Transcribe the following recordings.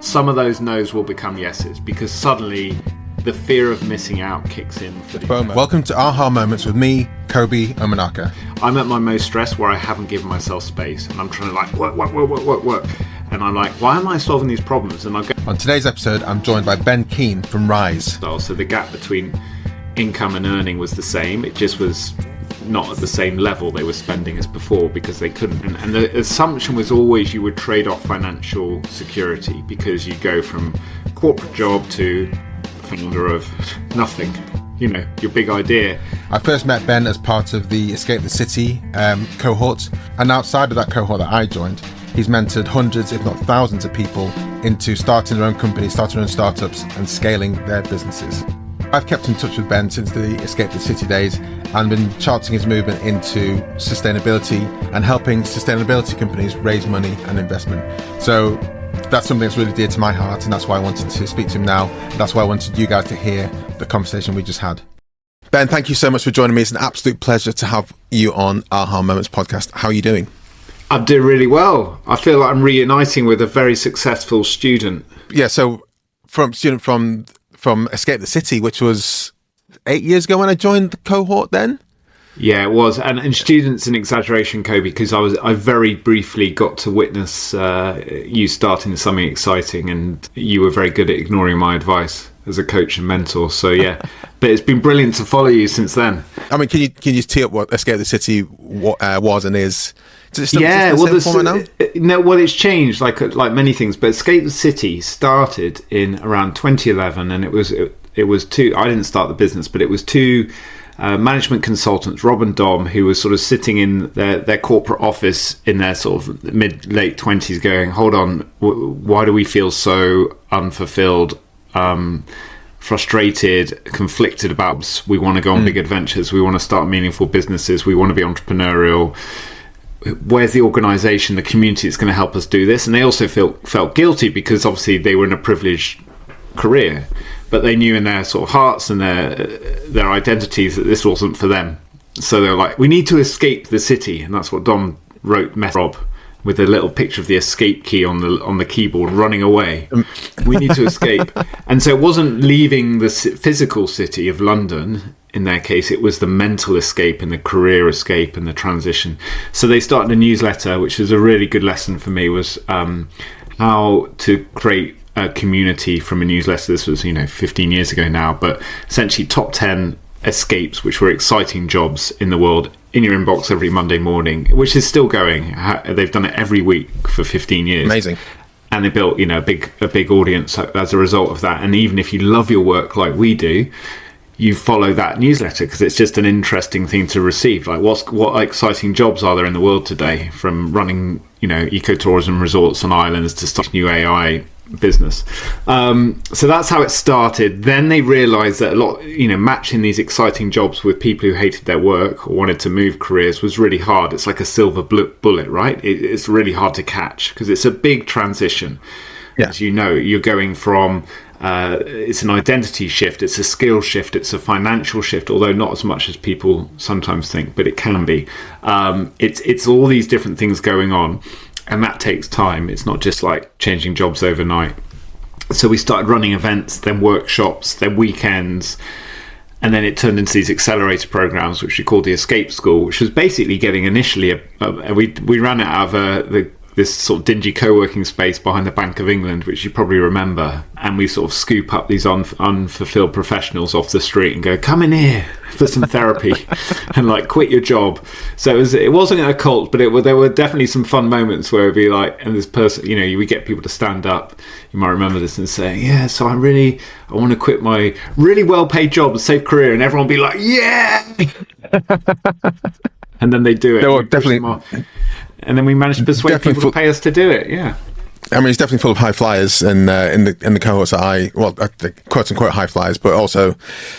some of those no's will become yeses because suddenly the fear of missing out kicks in for the FOMO. Welcome to Aha Moments with me, Kobi Omenaka. I'm at my most stressed where I haven't given myself space and I'm trying to like work. And I'm like, why am I solving these problems? And I go. On today's episode, I'm joined by Ben Keane from Rise. So the gap between income and earning was the same. It just was not at the same level they were spending as before because they couldn't. And the assumption was always you would trade off financial security because you go from corporate job to founder of nothing, you know, your big idea. I first met Ben as part of the Escape the City cohort, and outside of that cohort that I joined, he's mentored hundreds, if not thousands of people into starting their own companies, starting their own startups and scaling their businesses. I've kept in touch with Ben since the Escape the City days and been charting his movement into sustainability and helping sustainability companies raise money and investment. So that's something that's really dear to my heart, and that's why I wanted to speak to him now. That's why I wanted you guys to hear the conversation we just had. Ben, thank you so much for joining me. It's an absolute pleasure to have you on Aha Moments podcast. How are you doing? I'm doing really well. I feel like I'm reuniting with a very successful student. Yeah, so from Escape the City, which was 8 years ago when I joined the cohort then? Yeah, it was. And students, an exaggeration, Kobe, because I very briefly got to witness you starting something exciting, and you were very good at ignoring my advice as a coach and mentor. So yeah, but it's been brilliant to follow you since then. I mean, can you tee up what Escape the City was and is? Does it still well, it's changed like many things. But Escape the City started in around 2011, and it was two. I didn't start the business, but it was two management consultants, Rob and Dom, who was sort of sitting in their corporate office in their sort of late 20s, going, "Hold on, why do we feel so unfulfilled?" Frustrated, conflicted about we want to go on big adventures, we want to start meaningful businesses, we want to be entrepreneurial. Where's the organisation, the community that's going to help us do this? And they also felt guilty because obviously they were in a privileged career, but they knew in their sort of hearts and their identities that this wasn't for them. So they were like, we need to escape the city, and that's what Dom wrote, Rob, with a little picture of the escape key on the keyboard, running away. We need to escape. And so it wasn't leaving the physical city of London. In their case, it was the mental escape and the career escape and the transition. So they started a newsletter, which was a really good lesson for me, was how to create a community from a newsletter. This was 15 years ago now, but essentially top 10 escapes, which were exciting jobs in the world, in your inbox every Monday morning, which is still going. They've done it every week for 15 years. Amazing. And they built a big audience as a result of that. And even if you love your work like we do, you follow that newsletter because it's just an interesting thing to receive. Like what exciting jobs are there in the world today, from running ecotourism resorts on islands to start new AI business. So that's how it started. Then they realized that a lot, matching these exciting jobs with people who hated their work or wanted to move careers was really hard. It's like a silver bullet, right? It's really hard to catch because it's a big transition. Yeah. As you know, you're going from it's an identity shift, it's a skill shift, it's a financial shift, although not as much as people sometimes think, but it can be. It's all these different things going on, and that takes time. It's not just like changing jobs overnight. So we started running events, then workshops, then weekends, and then it turned into these accelerator programs, which we called the Escape School, which was basically getting initially we ran it out of this sort of dingy co-working space behind the Bank of England, which you probably remember, and we sort of scoop up these unfulfilled professionals off the street and go, come in here for some therapy and like quit your job. So it wasn't a cult, but there were definitely some fun moments where it'd be like, and this person, we get people to stand up, you might remember this, and say, yeah, so I want to quit my really well-paid job and safe career, and everyone would be like, yeah. And then they do it. They were definitely. And then we managed to persuade people to pay us to do it. Yeah, I mean, it's definitely full of high flyers in the cohorts that the quote unquote high flyers, but also,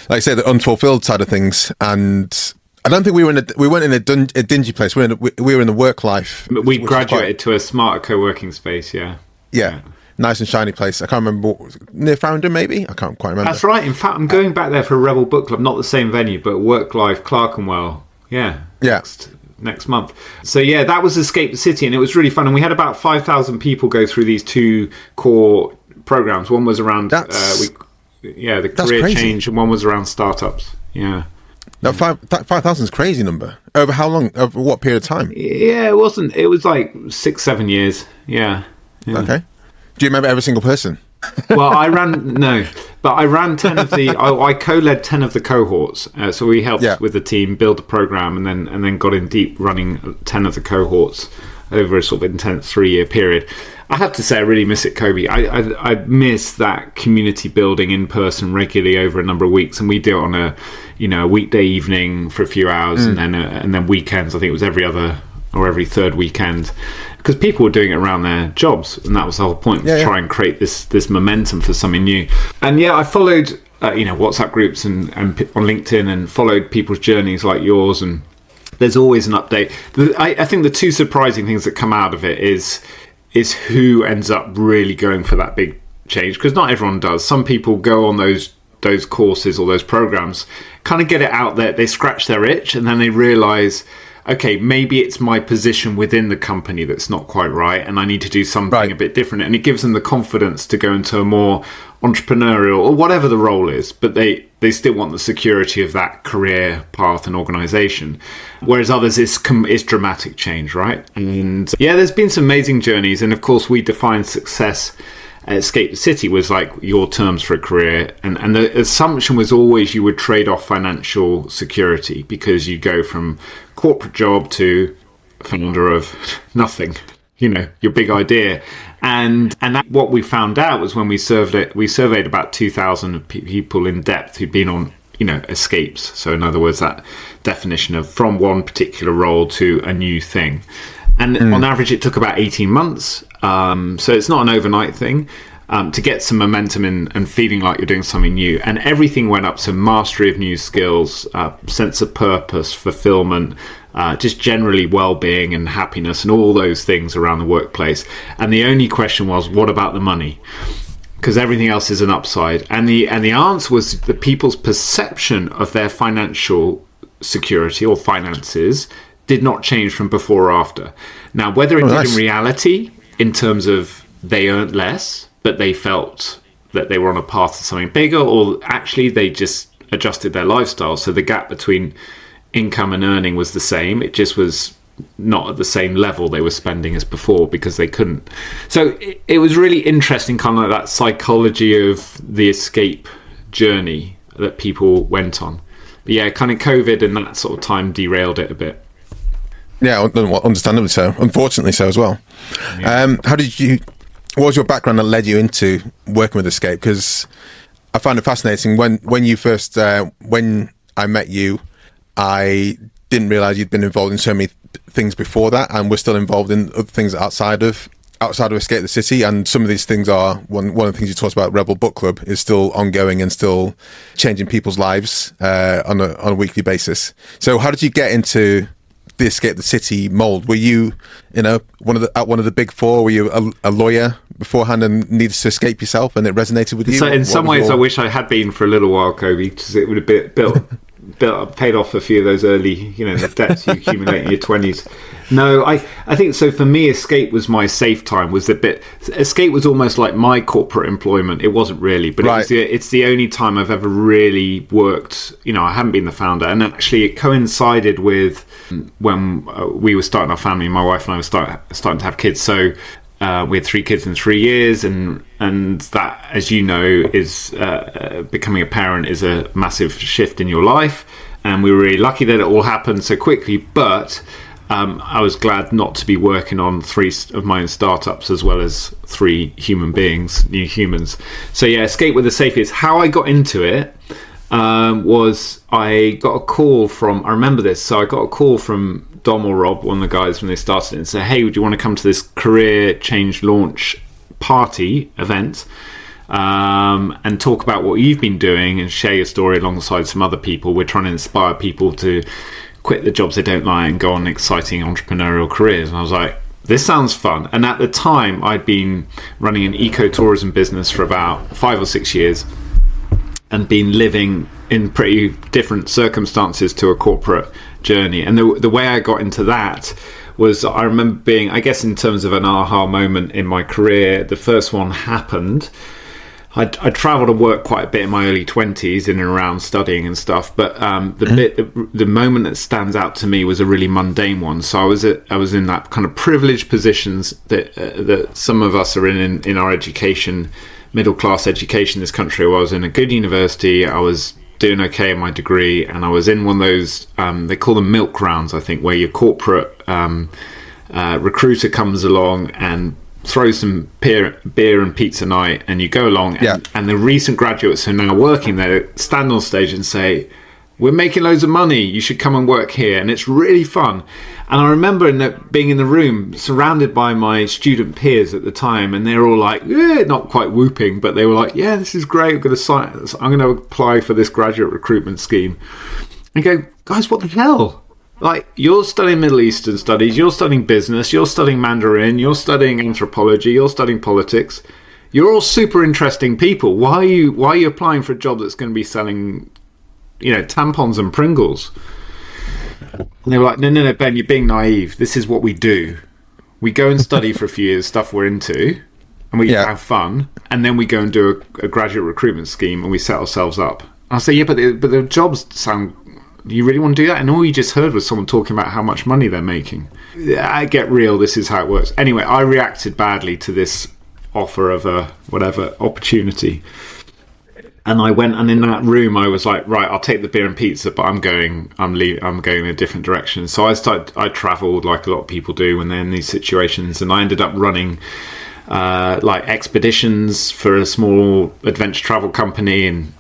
like I say, the unfulfilled side of things. And I don't think we weren't in a dingy place. We were in the work life. But we graduated to a smarter co-working space. Yeah. Nice and shiny place. I can't remember, near Farringdon maybe? I can't quite remember. That's right. In fact, I'm going back there for a Rebel Book Club, not the same venue, but Work Life, Clerkenwell. Yeah. Next month. So yeah, that was Escape the City, and it was really fun. And we had about 5,000 people go through these two core programs. One was around the career crazy. change, and one was around startups. Yeah. Now, 5,000 is a crazy number. Over how long? Over what period of time? Yeah, it wasn't. It was like 6-7 years. Yeah. Okay. Do you remember every single person? Well, I ran 10 of the. I co-led 10 of the cohorts. So we helped with the team build the program, and then got in deep running 10 of the cohorts over a sort of intense 3-year period. I have to say, I really miss it, Kobi. I miss that community building in person regularly over a number of weeks, and we do it on a weekday evening for a few hours, and then weekends. I think it was every other or every third weekend, because people were doing it around their jobs, and that was the whole point, to try and create this momentum for something new. And I followed WhatsApp groups and on LinkedIn, and followed people's journeys like yours, and there's always an update. I think the two surprising things that come out of it is who ends up really going for that big change, because not everyone does. Some people go on those courses or those programs, kind of get it out there, they scratch their itch, and then they realize, okay, maybe it's my position within the company that's not quite right, and I need to do something a bit different. And it gives them the confidence to go into a more entrepreneurial, or whatever the role is, but they still want the security of that career path and organization. Whereas others, it's dramatic change, right? And there's been some amazing journeys. And of course, we define success at Escape the City was like your terms for a career. And the assumption was always you would trade off financial security, because you go from corporate job to founder of nothing, your big idea. And what we found out was, when we surveyed about 2,000 people in depth who'd been on escapes. So in other words, that definition of from one particular role to a new thing. And on average, it took about 18 months. So it's not an overnight thing. To get some momentum in and feeling like you're doing something new. And everything went up. So mastery of new skills, sense of purpose, fulfillment, just generally well-being and happiness, and all those things around the workplace. And the only question was, what about the money? Because everything else is an upside. And the answer was the people's perception of their financial security or finances did not change from before or after. Now, whether it did in reality, in terms of they earned less, but they felt that they were on a path to something bigger, or actually they just adjusted their lifestyle. So the gap between income and earning was the same. It just was not at the same level they were spending as before, because they couldn't. So it was really interesting, kind of like that psychology of the escape journey that people went on. But kind of COVID and that sort of time derailed it a bit. Yeah, understandably so. Unfortunately so as well. Yeah. What was your background that led you into working with Escape? Because I find it fascinating. When you first, when I met you, I didn't realize you'd been involved in so many things before that, and we're still involved in other things outside of Escape the City. And some of these things are, one of the things you talked about, Rebel Book Club, is still ongoing and still changing people's lives on a weekly basis. So how did you get into the Escape the City mold? Were you, one of the big four? Were you a lawyer beforehand and needed to escape yourself, and it resonated with you? So in some ways, I wish I had been for a little while, Kobi, because it would have paid off a few of those early, the debts you accumulate in your 20s. No, I think so. For me, Escape was my safe time. Escape was almost like my corporate employment. It wasn't really, but it's the only time I've ever really worked. I haven't been the founder, and actually it coincided with when we were starting our family. My wife and I were starting to have kids. So we had 3 kids in 3 years, and that, as you know, is becoming a parent is a massive shift in your life. And we were really lucky that it all happened so quickly. But I was glad not to be working on 3 of my own startups, as well as 3 human beings, new humans. So Escape with the Safety. How I got into it was I got a call from, I remember this, so I got a call from Dom or Rob, one of the guys, when they started it, and said, hey, would you want to come to this career change launch party event and talk about what you've been doing and share your story alongside some other people? We're trying to inspire people to quit the jobs they don't like and go on exciting entrepreneurial careers. And I was like, this sounds fun. And at the time, I'd been running an ecotourism business for about 5 or 6 years, and been living in pretty different circumstances to a corporate journey. And the way I got into that was I remember being, I guess in terms of an aha moment in my career, the first one happened. I travelled and worked quite a bit in my early 20s in and around studying and stuff, but the moment that stands out to me was a really mundane one. So I was in that kind of privileged positions that some of us are in our education, middle class education in this country. I was in a good university, I was doing okay in my degree, and I was in one of those they call them milk rounds, I think, where your corporate recruiter comes along and throws some beer and pizza night, and you go along, and the recent graduates who are now working there stand on stage and say, we're making loads of money, you should come and work here, and it's really fun. And I remember being in the room surrounded by my student peers at the time, and they're all like, not quite whooping, but they were like, yeah, this is great, I'm going to apply for this graduate recruitment scheme. And go, guys, what the hell? Like, you're studying Middle Eastern studies, you're studying business, you're studying Mandarin, you're studying anthropology, you're studying politics. You're all super interesting people. Why are you applying for a job that's going to be selling, tampons and Pringles? And they were like, no, Ben, you're being naive. This is what we do. We go and study for a few years, stuff we're into, and we have fun, and then we go and do a graduate recruitment scheme, and we set ourselves up. I say, yeah, but the jobs sound... Do you really want to do that? And all you just heard was someone talking about how much money they're making. I get real, this is how it works. Anyway, I reacted badly to this offer of a whatever opportunity. And I went, and in that room, I was like, right, I'll take the beer and pizza, but I'm going in a different direction. So I travelled like a lot of people do when they're in these situations, and I ended up running like expeditions for a small adventure travel company in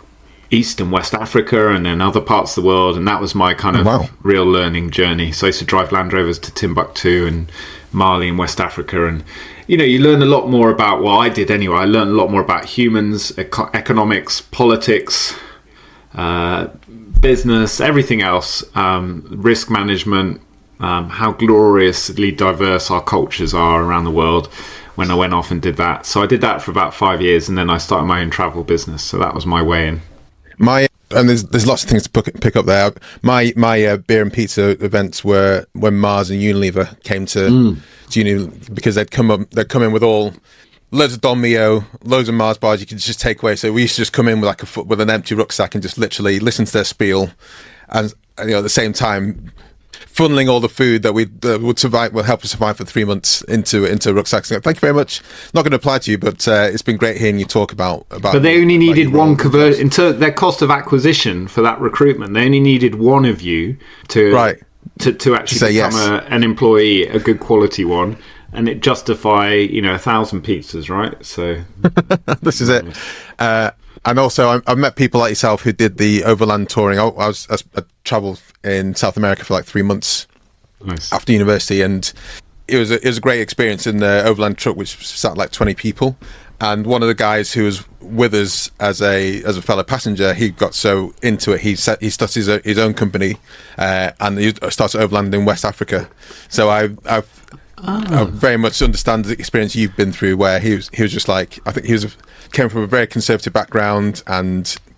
East and West Africa, and then other parts of the world, and that was my kind of real learning journey. So I used to drive Land Rovers to Timbuktu and Mali and West Africa, and you learn a lot more about, well, I did anyway, I learned a lot more about humans, economics, politics, business, everything else, risk management, how gloriously diverse our cultures are around the world when I went off and did that. So I did that for about 5 years, and then I started my own travel business. So that was my way in. And there's lots of things to pick up there. My beer and pizza events were when Mars and Unilever came to Unilever, because they'd come in with loads of Don Mio, loads of Mars bars you could just take away. So we used to just come in with an empty rucksack and just literally listen to their spiel, and at the same time funneling all the food that will help us survive for 3 months into rucksacks. Thank you very much. Not going to apply to you, but it's been great hearing you talk about. But they only needed one convert into their cost of acquisition for that recruitment. They only needed one of you to actually become an employee, a good quality one, and it justify 1,000 pizzas, right? So this is it. And also, I've met people like yourself who did the overland touring. I travelled in South America for like 3 months after university, and it was a great experience in the overland truck, which sat like 20 people. And one of the guys who was with us as a fellow passenger, he got so into it, he started his own company, and he started overland in West Africa. So I very much understand the experience you've been through, where he was just like, I think came from a very conservative background,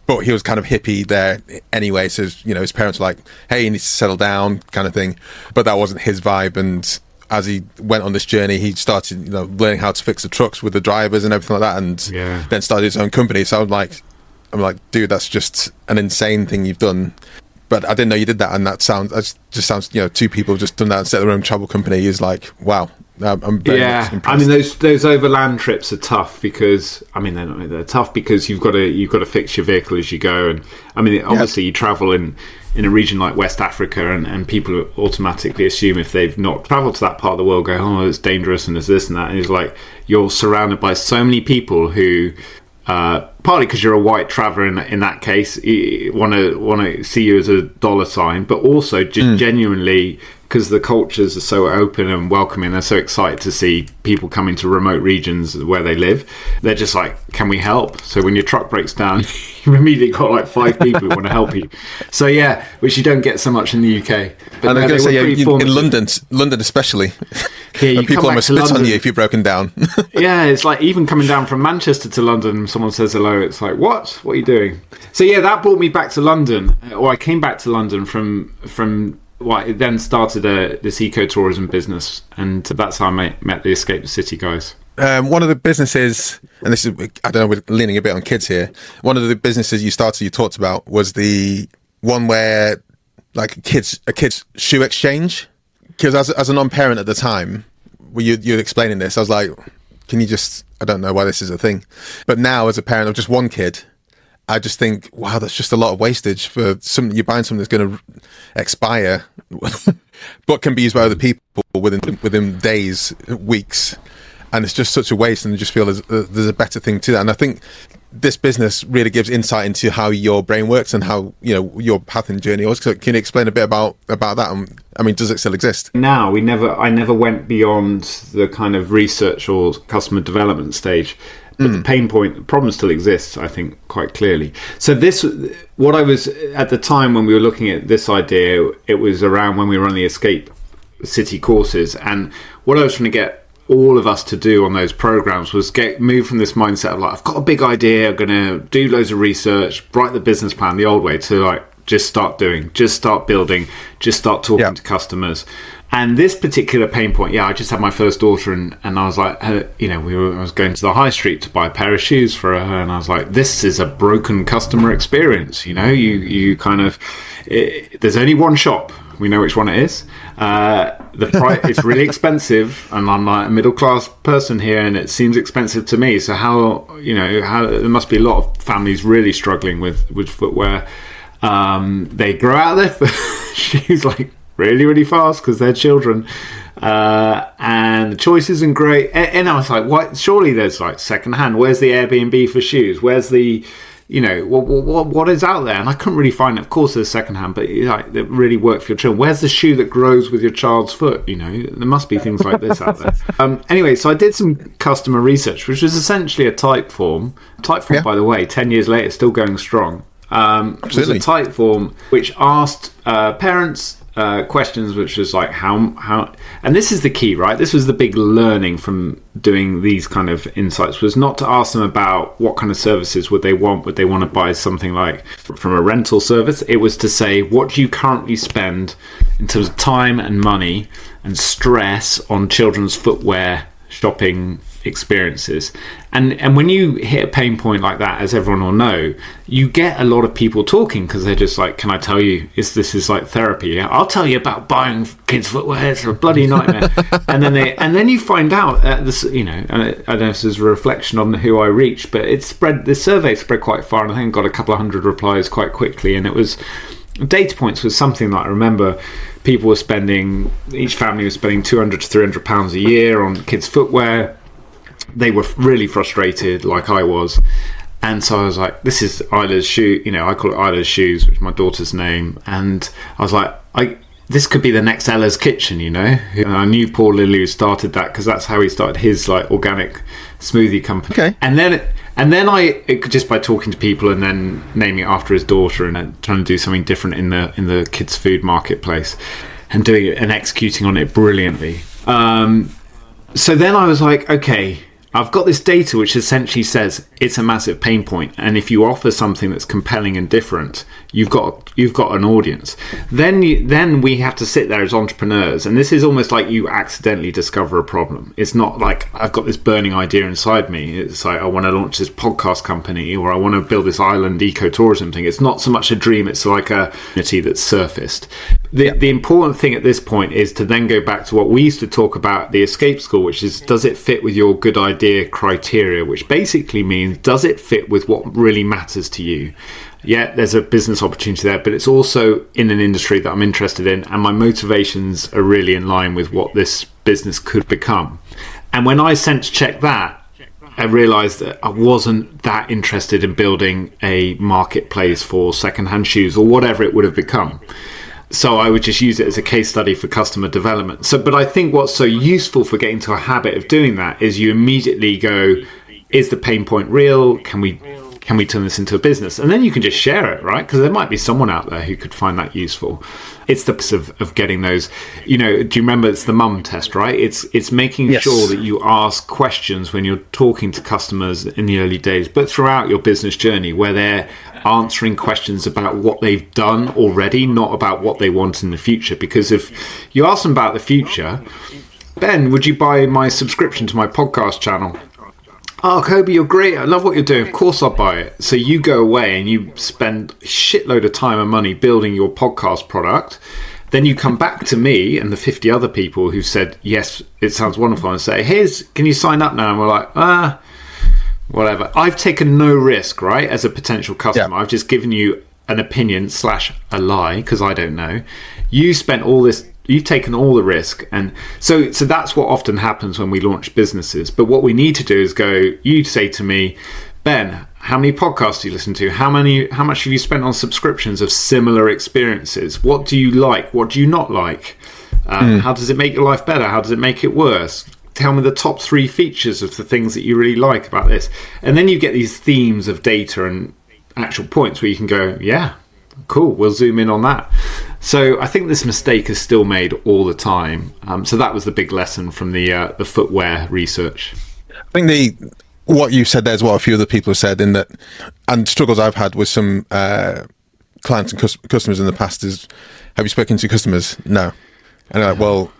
but he was kind of hippie there anyway. So his parents were like, "Hey, you need to settle down," kind of thing. But that wasn't his vibe. And as he went on this journey, he started learning how to fix the trucks with the drivers and everything like that, and then started his own company. So I'm like, dude, that's just an insane thing you've done. But I didn't know you did that, and that just sounds two people have just done that and set their own travel company is like, wow. I'm very much impressed. I mean, those overland trips are tough because they're tough because you've got to fix your vehicle as you go, and I mean, obviously you travel in a region like West Africa, and people automatically assume, if they've not travelled to that part of the world, go, oh, it's dangerous and there's this and that, and it's like you're surrounded by so many people who. Partly because you're a white traveller in that case, want to see you as a dollar sign, but also just genuinely because the cultures are so open and welcoming. They're so excited to see people coming to remote regions where they live. They're just like, can we help? So when your truck breaks down, you've immediately got like 5 people who want to help you. So yeah, which you don't get so much in the UK. But and I'm going to say, in London especially, people almost spit on you if you're broken down. Yeah, it's like even coming down from Manchester to London, someone says hello, it's like, what are you doing? So yeah, that brought me back to London, or I came back to London from Well, it then started this ecotourism business, and that's how I met the Escape the City guys. One of the businesses, and this is, I don't know, we're leaning a bit on kids here. One of the businesses you talked about was the one where like a kid's shoe exchange. Because as a non-parent at the time, you're explaining this, I was like, can you just, I don't know why this is a thing. But now as a parent of just one kid, I just think, wow, that's just a lot of wastage for something. You're buying something that's going to expire, but can be used by other people within days, weeks, and it's just such a waste. And I just feel there's a better thing to that. And I think this business really gives insight into how your brain works and how your path and journey was. So can you explain a bit about that? I mean, does it still exist? Now, I never went beyond the kind of research or customer development stage. But the pain point, the problem still exists, I think, quite clearly. So what I was, at the time when we were looking at this idea, it was around when we were on the Escape City courses. And what I was trying to get all of us to do on those programs was move from this mindset of like, I've got a big idea, I'm going to do loads of research, write the business plan the old way, to like, just start doing, just start building, just start talking to customers. And this particular pain point, I just had my first daughter, and I was like, I was going to the high street to buy a pair of shoes for her, and I was like, this is a broken customer experience. You kind of, there's only one shop. We know which one it is. The price, it's really expensive, and I'm like a middle class person here, and it seems expensive to me. So how there must be a lot of families really struggling with footwear. They grow out of their shoes like really, really fast because they're children, and the choice isn't great. And I was like, what? Surely there's like secondhand. Where's the Airbnb for shoes? Where's the, what is out there? And I couldn't really find it. Of course, there's secondhand, but like that really work for your children. Where's the shoe that grows with your child's foot? There must be things like this out there. Anyway, so I did some customer research, which was essentially a type form. By the way, 10 years later, still going strong. It was a type form which asked parents questions, which was like how, and this is the key, right? This was the big learning from doing these kind of insights, was not to ask them about what kind of services would they want to buy something like from a rental service. It was to say, what do you currently spend in terms of time and money and stress on children's footwear shopping experiences. And when you hit a pain point like that, as everyone will know, you get a lot of people talking because they're just like, can I tell you, this is like therapy? I'll tell you about buying kids footwear. It's a bloody nightmare. and then you find out this, and I don't know if this is a reflection on who I reached, but the survey spread quite far, and I think got a couple of hundred replies quite quickly. And it was, data points was something that I remember people were spending, each family was spending £200 to £300 a year on kids footwear. They were really frustrated, like I was, and so I was like, "This is Isla's shoe." I call it Isla's shoes, which is my daughter's name. And I was like, "This could be the next Ella's Kitchen," And I knew Paul Lilly started that because that's how he started his like organic smoothie company. Okay. And then I just by talking to people and then naming it after his daughter and then trying to do something different in the kids' food marketplace and doing it and executing on it brilliantly. So then I was like, okay, I've got this data which essentially says it's a massive pain point, and if you offer something that's compelling and different, you've got an audience. Then we have to sit there as entrepreneurs, and this is almost like you accidentally discover a problem. It's not like I've got this burning idea inside me. It's like I want to launch this podcast company, or I want to build this island ecotourism thing. It's not so much a dream, it's like a community that's surfaced. The important thing at this point is to then go back to what we used to talk about at the Escape School, which is, does it fit with your good idea criteria, which basically means, does it fit with what really matters to you? Yeah, there's a business opportunity there, but it's also in an industry that I'm interested in, and my motivations are really in line with what this business could become. And when I sense checked that, I realised that I wasn't that interested in building a marketplace for secondhand shoes or whatever it would have become. So I would just use it as a case study for customer development. But I think what's so useful for getting to a habit of doing that is you immediately go, is the pain point real? Can can we turn this into a business? And then you can just share it, right? Because there might be someone out there who could find that useful. It's the piece of getting those, do you remember it's the mum test, right? It's making sure that you ask questions when you're talking to customers in the early days, but throughout your business journey, where they're answering questions about what they've done already, not about what they want in the future. Because if you ask them about the future, Ben, would you buy my subscription to my podcast channel? Oh, Kobi, you're great. I love what you're doing. Of course I'll buy it. So you go away and you spend a shitload of time and money building your podcast product. Then you come back to me and the 50 other people who said, yes, it sounds wonderful, and say, can you sign up now? And we're like, whatever. I've taken no risk, right, as a potential customer. I've just given you an opinion / a lie, because I don't know. You spent all this, you've taken all the risk. And so that's what often happens when we launch businesses. But what we need to do is you say to me, Ben, how many podcasts do you listen to? How much have you spent on subscriptions of similar experiences? What do you like? What do you not like? How does it make your life better? How does it make it worse? Tell me the top 3 features of the things that you really like about this. And then you get these themes of data and actual points where you can go, yeah, cool, we'll zoom in on that. So I think this mistake is still made all the time. So that was the big lesson from the footwear research. I think what you said there is what a few other people have said, in that, and struggles I've had with some clients and customers in the past is, have you spoken to customers? No. And they're like, well,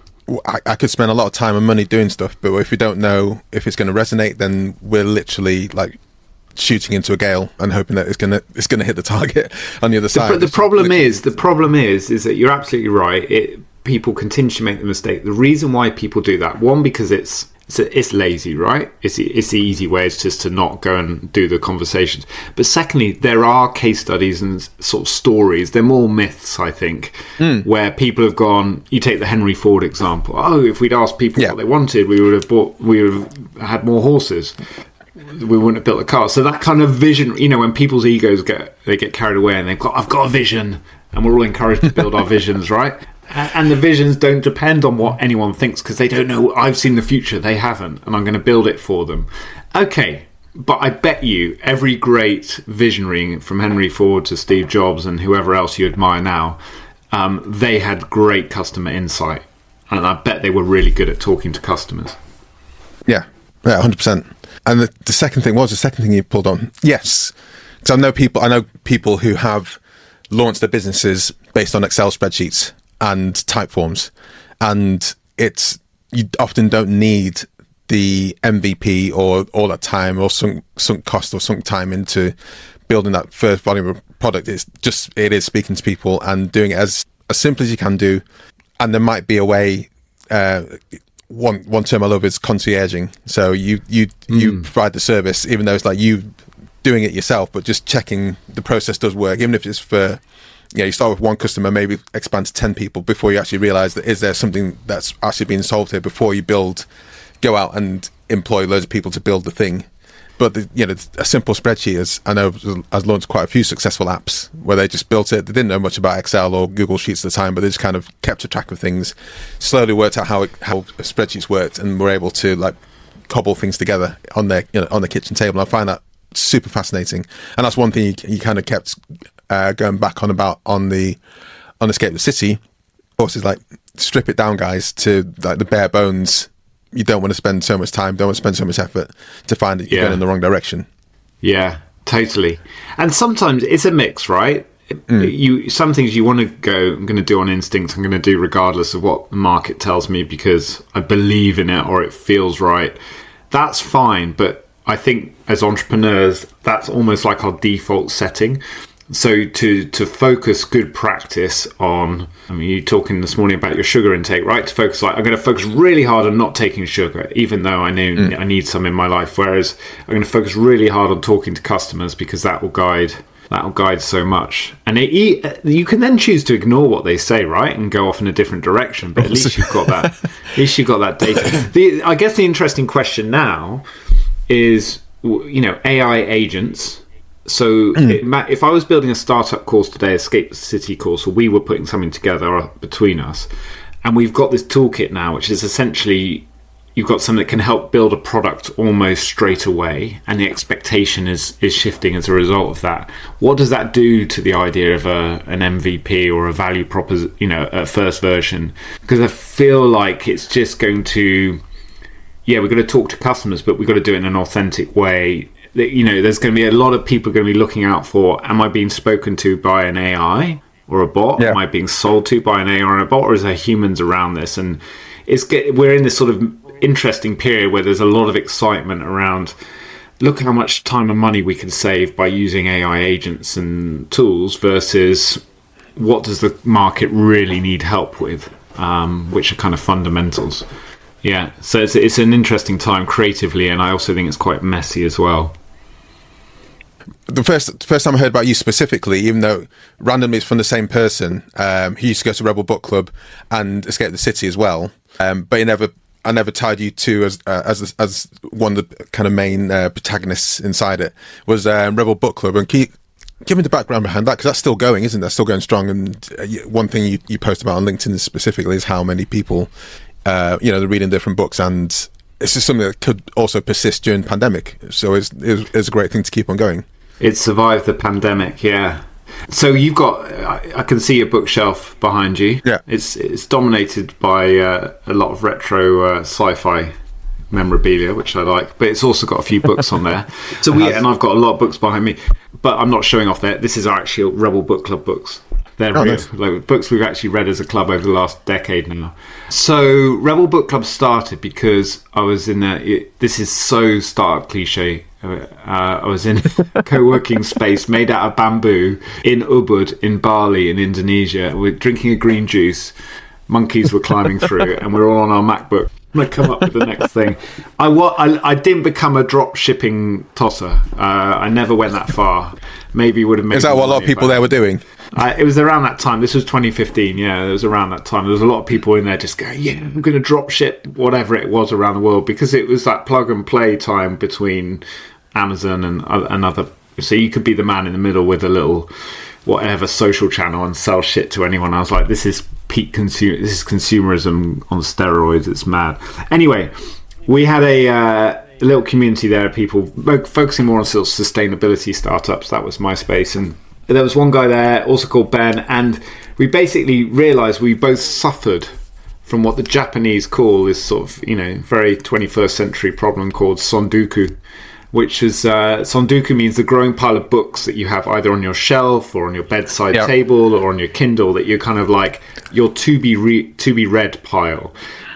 I could spend a lot of time and money doing stuff, but if we don't know if it's going to resonate, then we're literally like shooting into a gale and hoping that it's going to hit the target on the other side. But the problem is that you're absolutely right. People continue to make the mistake. The reason why people do that, one, because it's lazy, right? It's the easy way. It's just to not go and do the conversations. But secondly, there are case studies and sort of stories. They're more myths, I think, where people have gone. You take the Henry Ford example. Oh, if we'd asked people what they wanted, we would have had more horses. We wouldn't have built a car. So that kind of vision, when people's egos get carried away and I've got a vision, and we're all encouraged to build our visions, right? And the visions don't depend on what anyone thinks, because they don't know. I've seen the future, they haven't, and I'm going to build it for them. Okay, but I bet you every great visionary, from Henry Ford to Steve Jobs and whoever else you admire now, they had great customer insight, and I bet they were really good at talking to customers. Yeah, 100%. And the second thing you pulled on, yes, because I know people who have launched their businesses based on Excel spreadsheets and type forms, and you often don't need the MVP or all that time or sunk cost or sunk time into building that first volume of product. It is speaking to people and doing it as simple as you can do. And there might be a way. One term I love is concierging. So you provide the service, even though it's like you doing it yourself, but just checking the process does work, even if it's for. You start with one customer, maybe expand to 10 people before you actually realize that is there something that's actually being solved here before you go out and employ loads of people to build the thing. But a simple spreadsheet has launched quite a few successful apps where they just built it. They didn't know much about Excel or Google Sheets at the time, but they just kind of kept a track of things, slowly worked out how spreadsheets worked, and were able to like cobble things together on their on the kitchen table. I find that super fascinating, and that's one thing you kind of kept going back on about on Escape the City. Of course, is like, strip it down, guys, to like the bare bones. You don't want to spend so much time, don't want to spend so much effort to find that you're going in the wrong direction. Yeah, totally. And sometimes it's a mix, right? Some things you want to go, I'm going to do on instinct, I'm going to do regardless of what the market tells me because I believe in it or it feels right. That's fine, but I think as entrepreneurs, that's almost like our default setting. So to focus good practice on, you're talking this morning about your sugar intake, right? To focus I'm going to focus really hard on not taking sugar, even though I know I need some in my life. Whereas I'm going to focus really hard on talking to customers because that will guide so much. And you can then choose to ignore what they say, right, and go off in a different direction. But at least you've got that. At least you've got that data. I guess the interesting question now is, AI agents. So if I was building a startup course today, Escape the City course, or we were putting something together between us, and we've got this toolkit now, which is essentially, you've got something that can help build a product almost straight away, and the expectation is shifting as a result of that. What does that do to the idea of an MVP or a value proposition, a first version? Because I feel like it's just going to, we're going to talk to customers, but we've got to do it in an authentic way. There's going to be a lot of people going to be looking out for, am I being spoken to by an AI or a bot? Am I being sold to by an AI or a bot, or is there humans around this? And we're in this sort of interesting period where there's a lot of excitement around, look how much time and money we can save by using AI agents and tools, versus what does the market really need help with, which are kind of fundamentals. Yeah, so it's an interesting time creatively, and I also think it's quite messy as well. The first time I heard about you specifically, even though randomly it's from the same person, he used to go to Rebel Book Club and Escape the City as well, but I never tied you two as one of the kind of main protagonists inside it, was Rebel Book Club. And can you give me the background behind that? Because that's still going, isn't that? Still going strong. And one thing you post about on LinkedIn specifically is how many people, they're reading different books, and it's just something that could also persist during the pandemic. So it's a great thing to keep on going. It survived the pandemic, yeah. So you've got, I can see a bookshelf behind you. Yeah. It's dominated by a lot of retro sci-fi memorabilia, which I like, but it's also got a few books on there. So and I've got a lot of books behind me, but I'm not showing off there. This is our actual Rebel Book Club books. They're real, nice. like books we've actually read as a club over the last decade now. So Rebel Book Club started because I was in this is so startup cliche. I was in a co-working space made out of bamboo in Ubud in Bali in Indonesia. We're drinking a green juice. Monkeys were climbing through, and we're all on our MacBook. I'm going to come up with the next thing. I didn't become a drop shipping tosser. I never went that far. Maybe would have made. Is that what a lot of people there were doing? It was around that time. This was 2015. Yeah, it was around that time. There was a lot of people in there just going, I'm going to drop ship whatever it was around the world, because it was that plug and play time between Amazon and other. So you could be the man in the middle with a little whatever social channel and sell shit to anyone. I was like, this is peak consumer. This is consumerism on steroids. It's mad. Anyway, we had a little community there of people focusing more on sort of sustainability startups. That was my space, and there was one guy there also called Ben, and we basically realized we both suffered from what the Japanese call this sort of very 21st century problem called sonduku, which is sonduku means the growing pile of books that you have either on your shelf or on your bedside table or on your Kindle, that you're kind of like your to be read pile.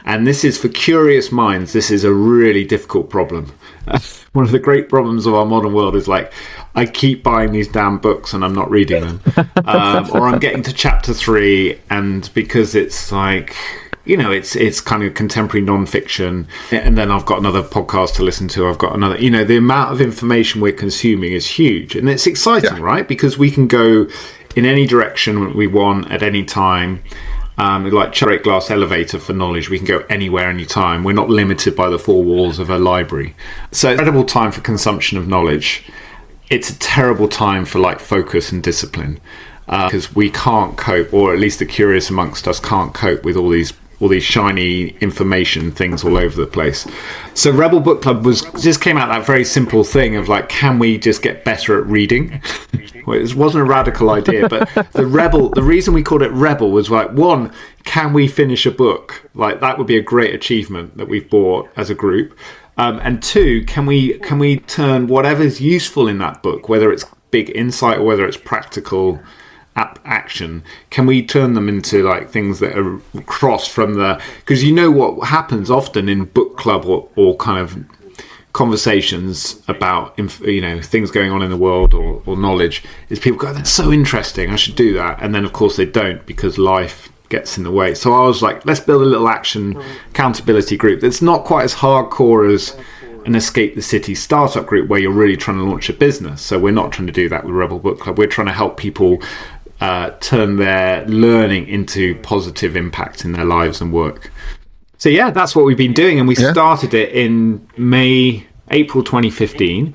And this is, for curious minds, this is a really difficult problem. One of the great problems of our modern world is like, I keep buying these damn books and I'm not reading them. Or I'm getting to chapter 3, and because it's like, it's kind of contemporary non-fiction, and then I've got another podcast to listen to. I've got another, the amount of information we're consuming is huge, and it's exciting, right? Because we can go in any direction we want at any time. Like cherry glass elevator for knowledge. We can go anywhere, anytime. We're not limited by the four walls of a library. So it's an incredible time for consumption of knowledge. It's a terrible time for like focus and discipline, because we can't cope, or at least the curious amongst us can't cope with all these shiny information things all over the place. So Rebel Book Club just came out that very simple thing of like, can we just get better at reading? Well, it wasn't a radical idea, but the reason we called it Rebel was like, one, can we finish a book? Like, that would be a great achievement that we've bought as a group. And two, can we turn whatever's useful in that book, whether it's big insight or whether it's practical action, can we turn them into like things that are cross from because what happens often in book club or kind of conversations about things going on in the world or knowledge, is people go, that's so interesting, I should do that, and then of course they don't because life gets in the way. So I was like, let's build a little action accountability group that's not quite as hardcore as an Escape the City startup group where you're really trying to launch a business. So we're not trying to do that with Rebel Book Club. We're trying to help people turn their learning into positive impact in their lives and work. So yeah, that's what we've been doing, and we started it in April 2015.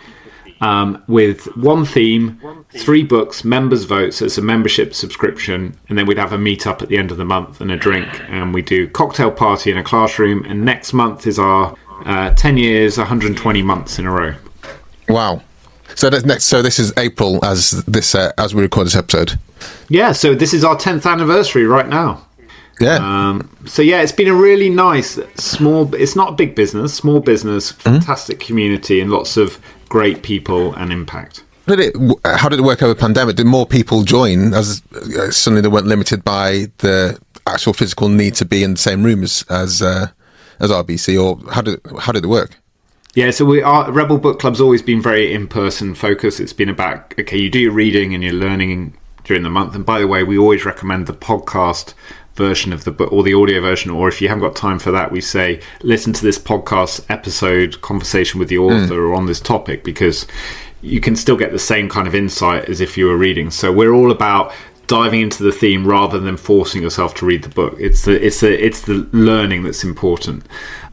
with one theme, 3 books, members vote, so it's a membership subscription, and then we'd have a meet-up at the end of the month and a drink, and we do cocktail party in a classroom, and next month is our 10 years, 120 months in a row. Wow. So that's next. So this is April as we record this episode. Yeah, so this is our 10th anniversary right now. Yeah. So yeah, it's been a really nice small. It's not a big business, small business, fantastic community, and lots of great people and impact. How did it work over the pandemic? Did more people join as suddenly they weren't limited by the actual physical need to be in the same room as RBC, or how did it work? Yeah, so our Rebel Book Club's always been very in-person focused. It's been about, okay, you do your reading and your learning during the month. And by the way, we always recommend the podcast version of the book or the audio version, or if you haven't got time for that, we say listen to this podcast episode conversation with the author on this topic, because you can still get the same kind of insight as if you were reading. So we're all about diving into the theme rather than forcing yourself to read the book. It's the learning that's important.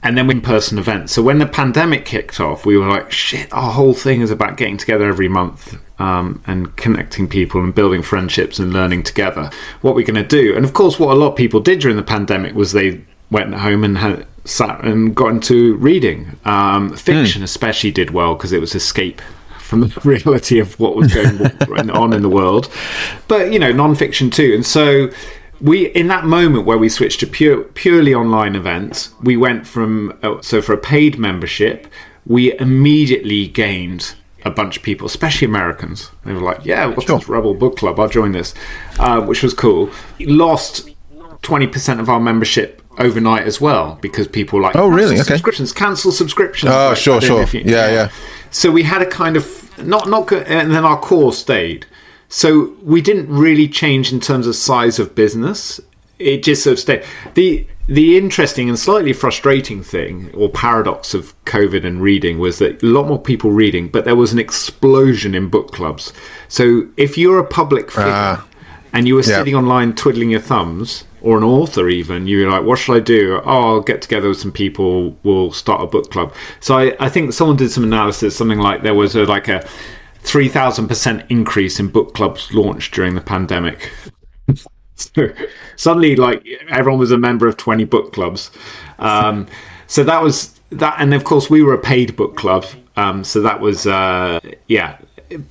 And then in-person events. So when the pandemic kicked off, we were like, shit, our whole thing is about getting together every month and connecting people and building friendships and learning together. What we're going to do. And of course, what a lot of people did during the pandemic was they went home and sat and got into reading. Fiction especially did well because it was escape from the reality of what was going on in the world. But, non-fiction too. And so we, in that moment where we switched to purely online events, we went from, so for a paid membership, we immediately gained a bunch of people, especially Americans. They were like, yeah, what's this Rebel Book Club? I'll join this, which was cool. We lost 20% of our membership overnight as well, because people were like, oh, really? Okay. Cancel subscriptions. Oh, like, sure. Yeah. So we had a kind of, not good, and then our core stayed. So we didn't really change in terms of size of business. It just sort of stayed. The interesting and slightly frustrating thing, or paradox of COVID and reading, was that a lot more people reading, but there was an explosion in book clubs. So if you're a public figure and you were sitting online twiddling your thumbs, or an author even, you're like, what should I do? Oh, I'll get together with some people, we'll start a book club. So I think someone did some analysis, something like there was a 3,000% increase in book clubs launched during the pandemic. So suddenly, everyone was a member of 20 book clubs. So that was that, and of course we were a paid book club. So that was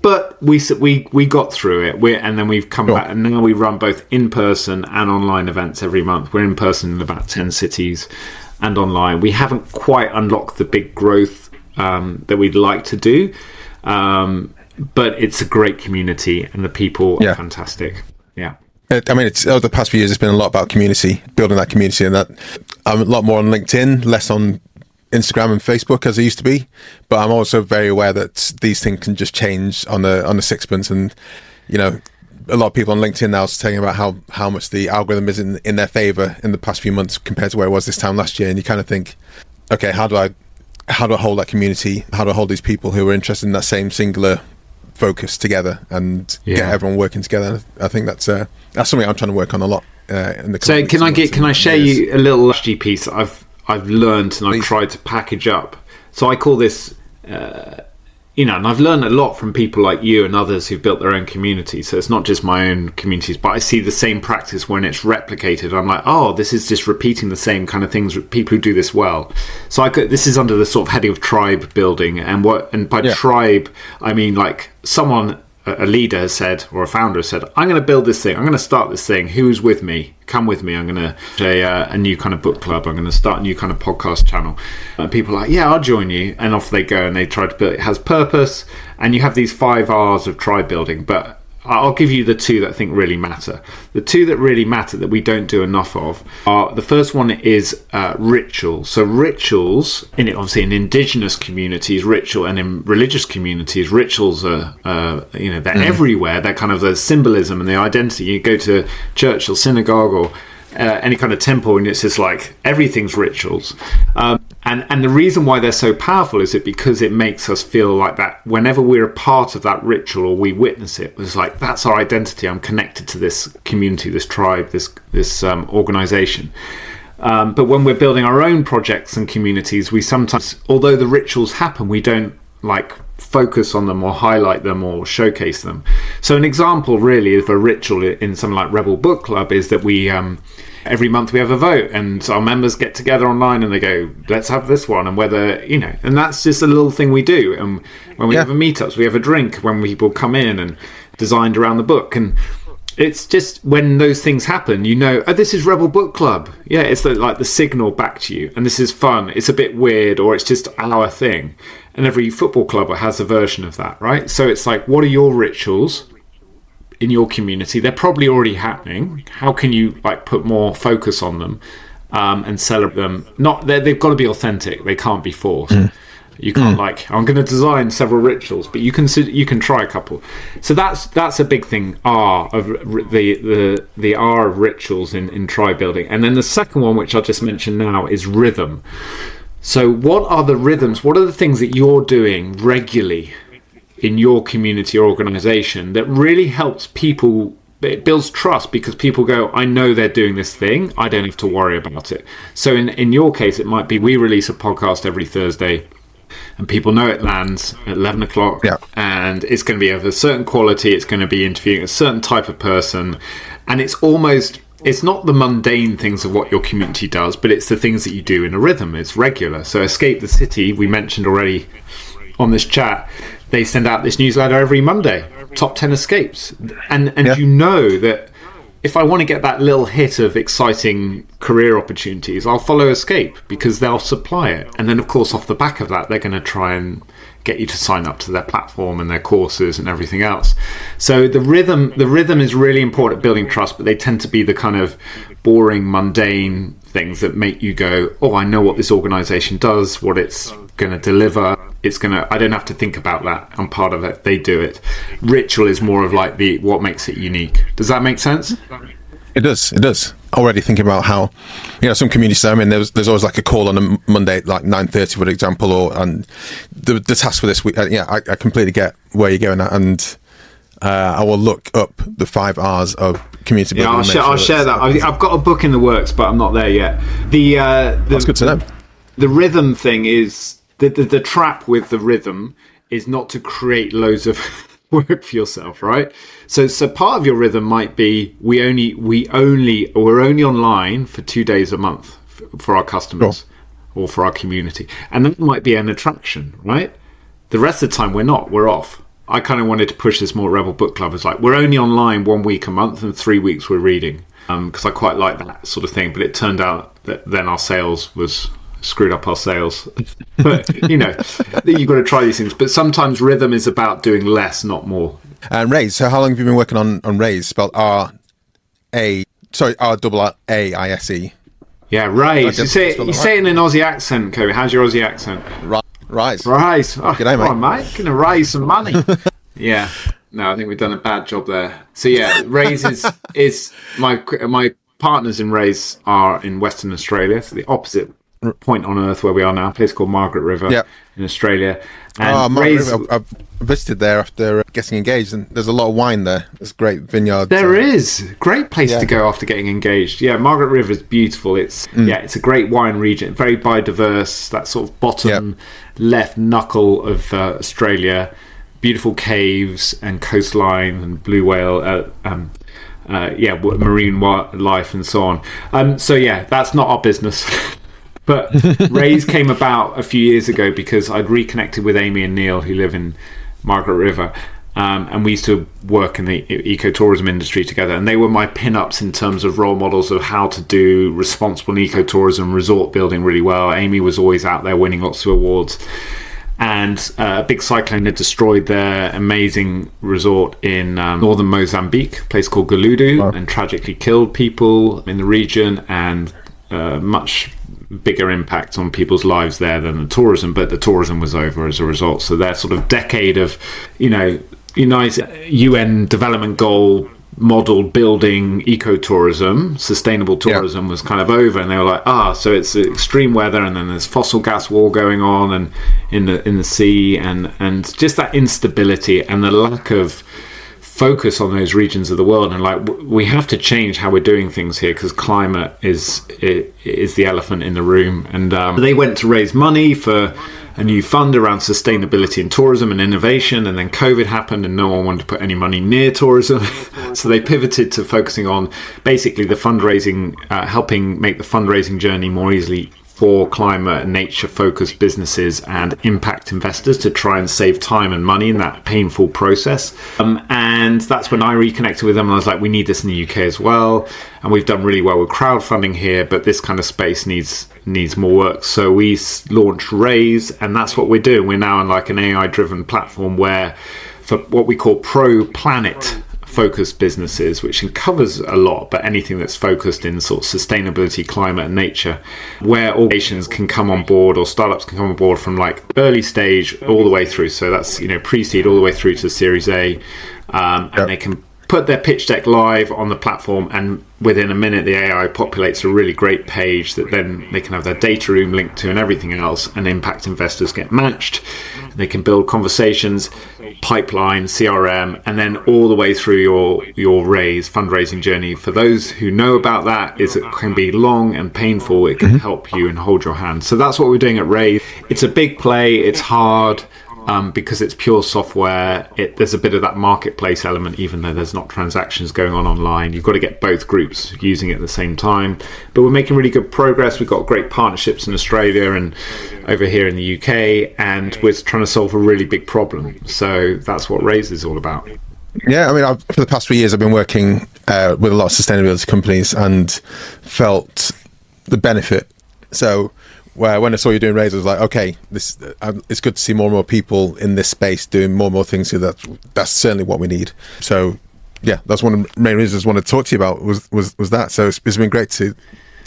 but we got through it. And then we've come back, and now we run both in-person and online events every month. We're in person in about 10 cities, and online. We haven't quite unlocked the big growth that we'd like to do. But it's a great community, and the people are fantastic. Yeah. I mean, it's over the past few years, it's been a lot about community, building that community, and that I'm a lot more on LinkedIn, less on Instagram and Facebook as I used to be. But I'm also very aware that these things can just change on a sixpence, and a lot of people on LinkedIn now are saying about how much the algorithm is in their favor in the past few months compared to where it was this time last year, and you kind of think, okay, how do I hold that community? How do I hold these people who are interested in that same singular focus together and get everyone working together? I think that's something I'm trying to work on a lot. So can I share you a little strategy piece that I've learned and I've tried to package up? So I call this, and I've learned a lot from people like you and others who've built their own communities. So it's not just my own communities, but I see the same practice when it's replicated. I'm like, oh, this is just repeating the same kind of things, people who do this well. So this is under the sort of heading of tribe building, and by tribe, I mean someone, a leader has said, or a founder has said, I'm going to build this thing. I'm going to start this thing. Who's with me? Come with me. I'm going to say a new kind of book club. I'm going to start a new kind of podcast channel. And people are like, yeah, I'll join you. And off they go, and they try to build it. It has purpose. And you have these 5 R's of tribe building. But I'll give you the 2 that I think really matter. The 2 that really matter that we don't do enough of are, the first one is rituals. So rituals, obviously in indigenous communities, and in religious communities, rituals are, they're everywhere. They're kind of the symbolism and the identity. You go to church or synagogue or any kind of temple, and it's just like everything's rituals. And the reason why they're so powerful is because it makes us feel like that whenever we're a part of that ritual or we witness it, it's like, that's our identity. I'm connected to this community, this tribe, this organization. But when we're building our own projects and communities, we sometimes, although the rituals happen, we don't like focus on them or highlight them or showcase them. So an example really of a ritual in something like Rebel Book Club is that we every month we have a vote, and our members get together online and they go, let's have this one, and whether, and that's just a little thing we do. And when we have a meetups, we have a drink when people come in and designed around the book. And it's just when those things happen, this is Rebel Book Club. Yeah, it's like the signal back to you, and this is fun. It's a bit weird, or it's just our thing. And every football club has a version of that, right? So it's like, what are your rituals in your community? They're probably already happening. How can you put more focus on them and celebrate them? They've got to be authentic. They can't be forced. You can't I'm going to design several rituals, but you can try a couple. So that's a big thing. The R of rituals in tribe building. And then the second one, which I'll just mention now, is rhythm. So what are the rhythms? What are the things that you're doing regularly in your community or organization that really helps people? It builds trust because people go, I know they're doing this thing. I don't have to worry about it. So in your case, it might be we release a podcast every Thursday, and people know it lands at 11 o'clock, and it's going to be of a certain quality. It's going to be interviewing a certain type of person, and it's not the mundane things of what your community does, but it's the things that you do in a rhythm. It's regular. So Escape the City, we mentioned already on this chat, they send out this newsletter every Monday, top 10 escapes. And that if I want to get that little hit of exciting career opportunities, I'll follow Escape because they'll supply it. And then, of course, off the back of that, they're going to try and get you to sign up to their platform and their courses and everything else. So the rhythm is really important at building trust, but they tend to be the kind of boring, mundane things that make you go, oh, I know what this organization does, what it's going to deliver. I don't have to think about that. I'm part of it. They do it. Ritual is more of what makes it unique. Does that make sense? It does. Already thinking about how, some communities, there's always a call on a Monday at 9:30, for example, and the task for this week. I completely get where you're going at, and I will look up the 5 R's of community building. I'll share that. I've got a book in the works, but I'm not there yet. That's good to know. The rhythm thing is the trap with the rhythm is not to create loads of work for yourself, right? So part of your rhythm might be we're only online for 2 days a month for our customers or for our community, and that might be an attraction, right? The rest of the time we're off. I kind of wanted to push this more. Rebel Book Club is we're only online 1 week a month and 3 weeks we're reading, because I quite like that sort of thing. But it turned out that then our sales was screwed up our sales. But you've got to try these things. But sometimes rhythm is about doing less, not more. And Raise, so how long have you been working on Raise? Spelled R-A-A-I-S-E. Yeah, Raise. You say it in an Aussie accent, Kobi. How's your Aussie accent? Rise. Oh, G'day, mate. Come on, mate. Gonna raise some money. Yeah. No, I think we've done a bad job there. So yeah, Raise is my partners in Raise are in Western Australia, so the opposite point on earth where we are now, a place called Margaret River in Australia. And Margaret River, I've visited there after getting engaged, and there's a lot of wine there. There's great vineyards. There is. Great place to go after getting engaged. Yeah, Margaret River is beautiful. It's it's a great wine region, very biodiverse, that sort of bottom left knuckle of Australia. Beautiful caves and coastline and blue whale, marine wildlife and so on. So yeah, that's not our business. But Raise came about a few years ago because I'd reconnected with Amy and Neil, who live in Margaret River, and we used to work in the ecotourism industry together, and they were my pin-ups in terms of role models of how to do responsible ecotourism, resort building really well. Amy was always out there winning lots of awards, and a big cyclone had destroyed their amazing resort in northern Mozambique, a place called Galudu, and tragically killed people in the region, and much bigger impact on people's lives there than the tourism, but the tourism was over as a result. So their sort of decade of United UN development goal model building ecotourism, sustainable tourism was kind of over, and they were like, so it's extreme weather, and then there's fossil gas war going on, and in the sea, and just that instability and the lack of focus on those regions of the world, and like we have to change how we're doing things here, because climate is the elephant in the room. And they went to raise money for a new fund around sustainability in tourism and innovation, and then COVID happened and no one wanted to put any money near tourism. So they pivoted to focusing on basically the fundraising, helping make the fundraising journey more easily for climate and nature focused businesses and impact investors, to try and save time and money in that painful process. And that's when I reconnected with them, and I was like, we need this in the UK as well. And we've done really well with crowdfunding here, but this kind of space needs more work. So we launched Raise, and that's what we're doing. We're now on like an AI driven platform where, for what we call pro planet focused businesses, which covers a lot, but anything that's focused in sort of sustainability, climate and nature, where organizations can come on board, or startups can come on board from like early stage all the way through. So that's, pre-seed all the way through to Series A, and they can put their pitch deck live on the platform, and within a minute the AI populates a really great page that then they can have their data room linked to and everything else, and impact investors get matched. They can build conversations, pipeline, CRM, and then all the way through your raise fundraising journey. For those who know about that, it can be long and painful. It can help you and hold your hand. So that's what we're doing at Raise. It's a big play. It's hard. Because it's pure software, there's a bit of that marketplace element, even though there's not transactions going on online. You've got to get both groups using it at the same time. But we're making really good progress. We've got great partnerships in Australia and over here in the UK, and we're trying to solve a really big problem. So that's what Raise is all about. Yeah, I mean, for the past 3 years, I've been working with a lot of sustainability companies and felt the benefit. So when I saw you doing Raise, I was like, okay, this it's good to see more and more people in this space doing more and more things. So that's certainly what we need. So yeah, that's one of the main reasons I wanted to talk to you about was that. So it's been great to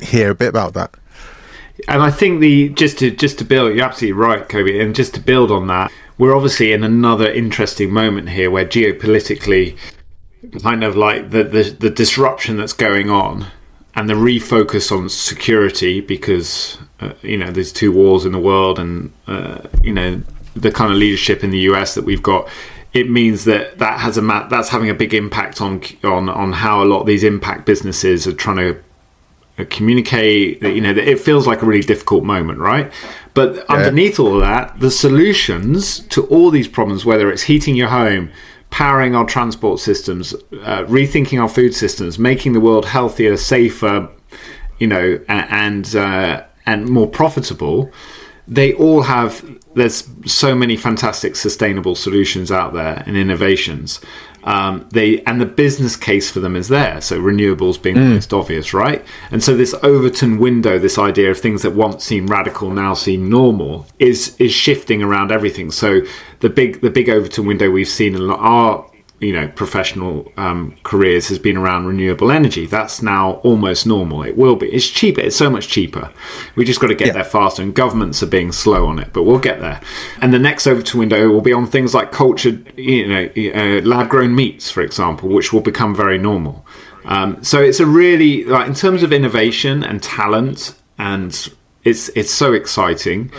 hear a bit about that. And I think just to build, you're absolutely right, Kobi, and just to build on that, we're obviously in another interesting moment here where geopolitically, kind of like the disruption that's going on, and the refocus on security, because there's two wars in the world, and the kind of leadership in the US that we've got, it means that that's having a big impact on how a lot of these impact businesses are trying to communicate. It feels like a really difficult moment, right? But underneath all of that, the solutions to all these problems, whether it's heating your home, powering our transport systems, rethinking our food systems, making the world healthier, safer, and more profitable, they all have, there's so many fantastic sustainable solutions out there and innovations. And the business case for them is there. So renewables being the most obvious, right? And so this Overton window, this idea of things that once seemed radical now seem normal, is shifting around everything. So the big Overton window we've seen in our professional careers has been around renewable energy. That's now almost normal. It will be. It's cheaper. It's so much cheaper. We just got to get there faster, and governments are being slow on it, but we'll get there. And the next Overton window will be on things like cultured, lab-grown meats, for example, which will become very normal. So it's a really, like, in terms of innovation and talent, and it's so exciting.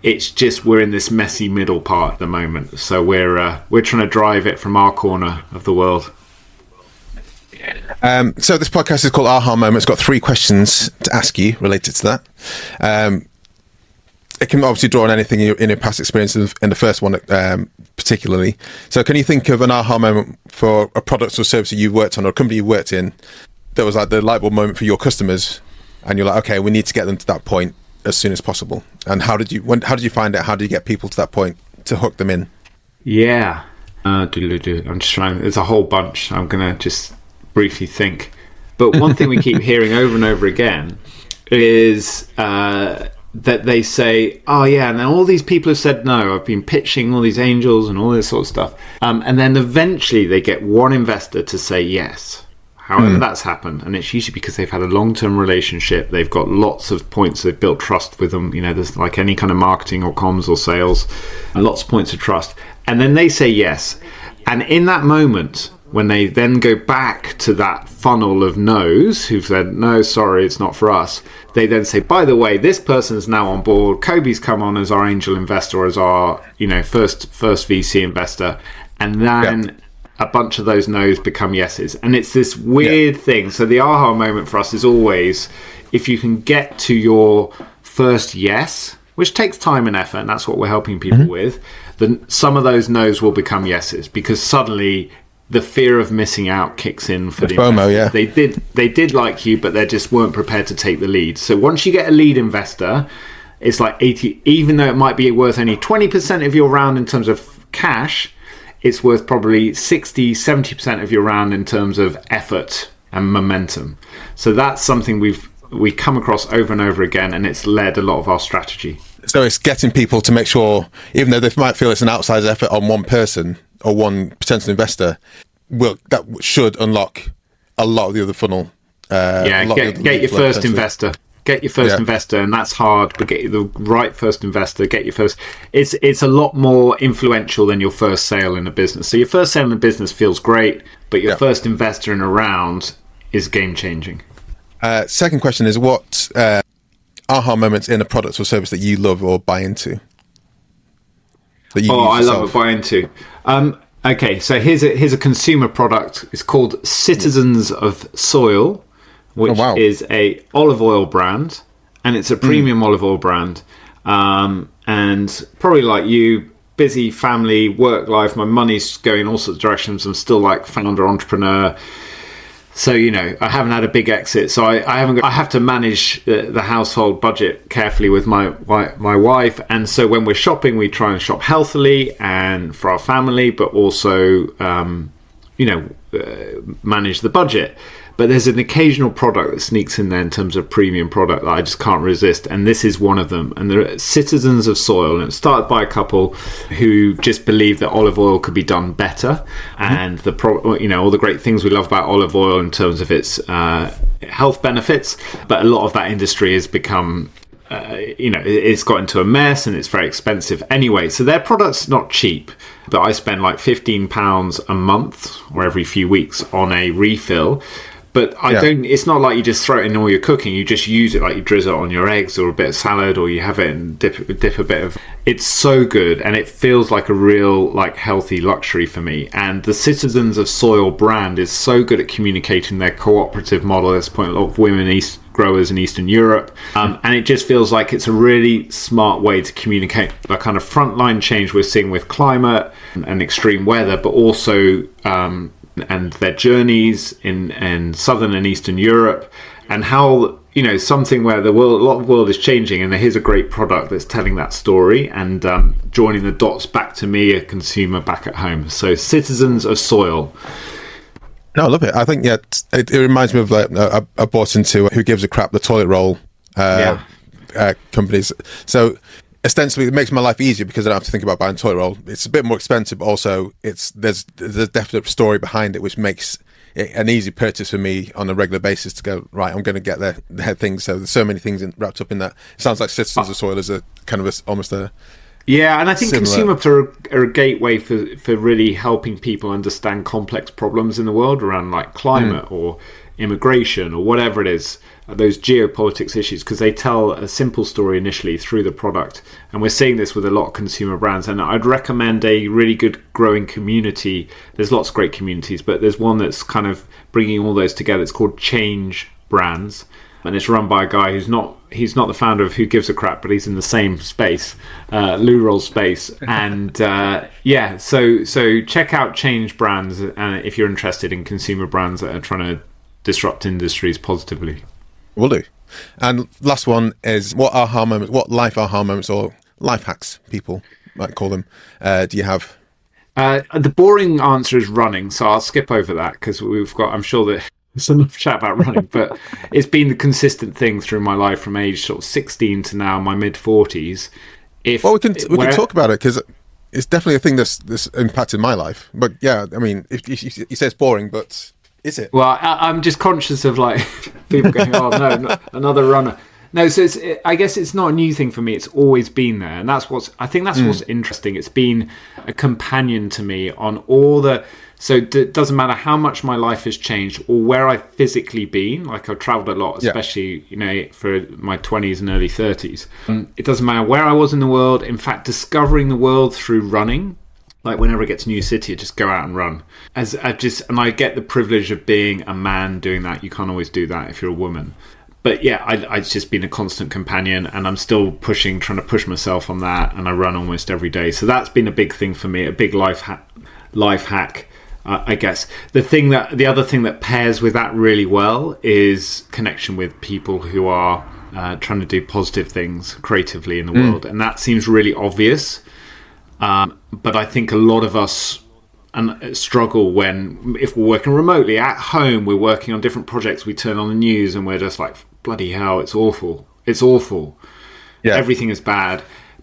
It's just we're in this messy middle part at the moment, so we're trying to drive it from our corner of the world. So this podcast is called Aha Moment. It's got 3 questions to ask you related to that. It can obviously draw on anything in your past experience, in the first one particularly. So can you think of an aha moment for a product or service that you've worked on, or a company you've worked in, that was like the light bulb moment for your customers, and you're like, okay, we need to get them to that point as soon as possible? And how did you find out? How do you get people to that point to hook them in? Yeah, I'm just trying. There's a whole bunch. I'm gonna just briefly think. But one thing we keep hearing over and over again is that they say, "Oh yeah," and then all these people have said no. I've been pitching all these angels and all this sort of stuff, and then eventually they get one investor to say yes. However that's happened, and it's usually because they've had a long-term relationship, they've got lots of points, they've built trust with them, there's like any kind of marketing or comms or sales, and lots of points of trust, and then they say yes. And in that moment, when they then go back to that funnel of no's, who've said, no, sorry, it's not for us, they then say, by the way, this person's now on board, Kobi's come on as our angel investor, as our first VC investor, and then a bunch of those no's become yeses. And it's this weird thing. So the aha moment for us is always, if you can get to your first yes, which takes time and effort, and that's what we're helping people with, then some of those no's will become yeses, because suddenly the fear of missing out kicks in for the FOMO, investors. They did like you, but they just weren't prepared to take the lead. So once you get a lead investor, it's like 80, even though it might be worth only 20% of your round in terms of cash, it's worth probably 60, 70% of your round in terms of effort and momentum. So that's something we come across over and over again, and it's led a lot of our strategy. So it's getting people to make sure, even though they might feel it's an outsized effort on one person or one potential investor, that should unlock a lot of the other funnel. Get your first investor. Get your first investor, and that's hard, but get the right first investor. Get your first. It's a lot more influential than your first sale in a business. So your first sale in a business feels great, but your first investor in a round is game changing. Second question is, what aha moments in a product or service that you love or buy into? I love to buy into. Okay, so here's a consumer product. It's called Citizens of Soil, which is a olive oil brand, and it's a premium olive oil brand. And probably like you, busy family, work life, my money's going all sorts of directions. I'm still like founder, entrepreneur. So, I haven't had a big exit. So I have to manage the household budget carefully with my wife. And so when we're shopping, we try and shop healthily and for our family, but also, manage the budget. But there's an occasional product that sneaks in there in terms of premium product that I just can't resist. And this is one of them. And they're Citizens of Soil. And it started by a couple who just believed that olive oil could be done better. And all the great things we love about olive oil in terms of its health benefits. But a lot of that industry has become, it's got into a mess and it's very expensive anyway. So their product's not cheap. But I spend like £15 a month or every few weeks on a refill. But it's not like you just throw it in all your cooking. You just use it, like you drizzle it on your eggs or a bit of salad, or you have it and dip a bit of. It's so good, and it feels like a real healthy luxury for me. And the Citizens of Soil brand is so good at communicating their cooperative model. There's a lot of women growers in Eastern Europe, and it just feels like it's a really smart way to communicate the kind of frontline change we're seeing with climate and extreme weather, but also and their journeys in Southern and Eastern Europe, and how something where a lot of the world is changing, and here's a great product that's telling that story and joining the dots back to me, a consumer back at home. So Citizens of Soil. No, I love it. I think it reminds me of I bought into Who Gives a Crap, the toilet roll companies. So ostensibly it makes my life easier because I don't have to think about buying toilet roll. It's a bit more expensive, but also there's a definite story behind it, which makes it an easy purchase for me on a regular basis to go, right, I'm going to get their things. So there's so many things wrapped up in that. It sounds like Citizens of Soil is a kind of almost a and I think consumer are a gateway for really helping people understand complex problems in the world around like climate or immigration or whatever it is, those geopolitics issues, because they tell a simple story initially through the product. And we're seeing this with a lot of consumer brands. And I'd recommend a really good growing community. There's lots of great communities, but there's one that's kind of bringing all those together. It's called Change Brands. And it's run by a guy he's not the founder of Who Gives a Crap, but he's in the same space, loo roll space. And so check out Change Brands if you're interested in consumer brands that are trying to disrupt industries positively. Will do. And last one is, what life aha moments or life hacks, people might call them, do you have? The boring answer is running, so I'll skip over that because I'm sure that there's enough chat about running, but it's been the consistent thing through my life from age sort of 16 to now my mid 40s. We can talk about it because it's definitely a thing that's impacted my life. But yeah, I mean, if you say it's boring, but is it? Well, I'm just conscious of people going, oh no, another runner. No, so I guess it's not a new thing for me. It's always been there, and that's what's interesting. It's been a companion to me on all the. So it doesn't matter how much my life has changed or where I've physically been. Like I've traveled a lot, especially for my 20s and early 30s. It doesn't matter where I was in the world. In fact, discovering the world through running Like whenever I get to a new city, I just go out and run. And I get the privilege of being a man doing that. You can't always do that if you're a woman. But yeah, it's just been a constant companion, and I'm still trying to push myself on that. And I run almost every day, so that's been a big thing for me, a big life hack. I guess the other thing that pairs with that really well is connection with people who are trying to do positive things creatively in the world, and that seems really obvious. But I think a lot of us struggle if we're working remotely at home, we're working on different projects, we turn on the news and we're just like, bloody hell, it's awful. Yeah. Everything is bad.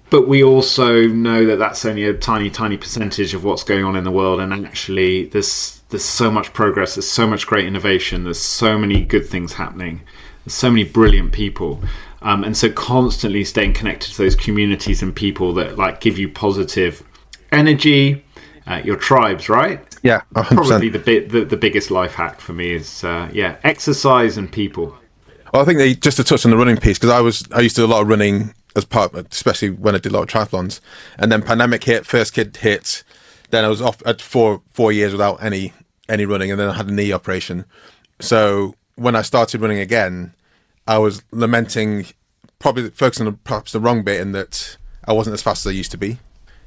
But we also know that that's only a tiny, tiny percentage of what's going on in the world. And actually, there's so much progress. There's so much great innovation. There's so many good things happening. There's so many brilliant people. And so constantly staying connected to those communities and people that like give you positive energy, your tribes, right? Yeah, 100%. Probably the biggest life hack for me is, exercise and people. Well, I think just to touch on the running piece, because I used to do a lot of running as part, especially when I did a lot of triathlons, and then pandemic hit, first kid hit, then I was off at 4 years without any running, and then I had a knee operation. So when I started running again, I was lamenting, probably focusing on perhaps the wrong bit, in that I wasn't as fast as I used to be.